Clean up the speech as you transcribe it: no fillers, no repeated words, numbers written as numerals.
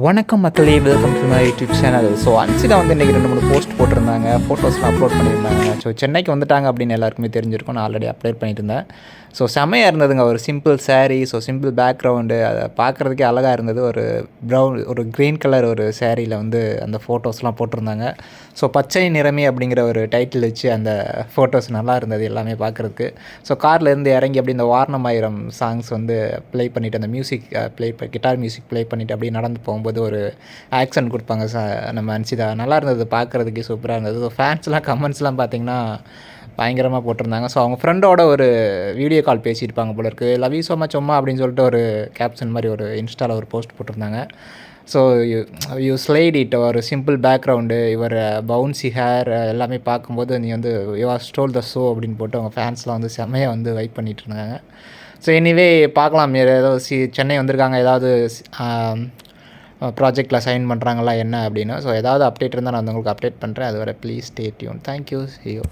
வணக்கம் மக்களே, welcome to my YouTube channel. So Anshitha வந்து இன்றைக்கி 2-3 போஸ்ட் போட்டிருந்தாங்க, ஃபோட்டோஸ்லாம் அப்லோட் பண்ணியிருந்தாங்க. ஸோ சென்னைக்கு வந்துட்டாங்க அப்படின்னு எல்லாருக்குமே தெரிஞ்சிருக்கும். நான் ஆல்ரெடி அப்டேட் பண்ணிட்டு இருந்தேன். ஸோ செம்மையாக இருந்ததுங்க. ஒரு simple sari, so simple background, அதை பார்க்குறதுக்கே அழகாக இருந்தது. ஒரு க்ரீன் கலர் ஒரு சாரியில் வந்து அந்த ஃபோட்டோஸ்லாம் போட்டிருந்தாங்க. ஸோ பச்சை நிறமே அப்படிங்கிற ஒரு டைட்டில் வச்சு அந்த ஃபோட்டோஸ் நல்லா இருந்தது எல்லாமே பார்க்குறதுக்கு. ஸோ கார்லேருந்து இறங்கி அப்படி இந்த வாரணமாயிரம் சாங்ஸ் வந்து ப்ளே பண்ணிவிட்டு, அந்த மியூசிக் கிட்டார் மியூசிக் ப்ளே பண்ணிவிட்டு அப்படியே நடந்து போகும்போது ஒரு ஆக்சன் கொடுப்பாங்க நம்ம அன்சிதா. நல்லா இருந்தது பார்க்குறதுக்கே, சூப்பராக இருந்தது. ஸோ ஃபேன்ஸ்லாம் கமெண்ட்ஸ்லாம் பார்த்திங்கன்னா பயங்கரமாக போட்டிருந்தாங்க. ஸோ அவங்க ஃப்ரெண்டோட ஒரு வீடியோ கால் பேசியிருப்பாங்க போல இருக்குது. லவ் யூ ஸோ மச் அம்மா அப்படின்னு சொல்லிட்டு ஒரு கேப்ஷன் மாதிரி ஒரு இன்ஸ்டாவில் ஒரு போஸ்ட் போட்டிருந்தாங்க. ஸோ யூ ஸ்லைட் இட், ஒரு சிம்பிள் பேக்ரவுண்டு, இவர் பவுன்சி ஹேர் எல்லாமே பார்க்கும்போது நீ வந்து you are stole the show அப்படின்னு போட்டு அவங்க ஃபேன்ஸ்லாம் வந்து செம்மையாக வந்து வைப் பண்ணிகிட்டு இருந்தாங்க. ஸோ எனிவே பார்க்கலாம், ஏதோ சென்னை வந்திருக்காங்க, ஏதாவது ப்ராஜெக்டில் சைன் பண்ணுறாங்களா என்ன அப்படின்னு. ஸோ ஏதாவது அப்டேட் இருந்தால் நான் உங்களுக்கு அப்டேட் பண்ணுறேன். அதுவரை please stay tune. Thank you. C you.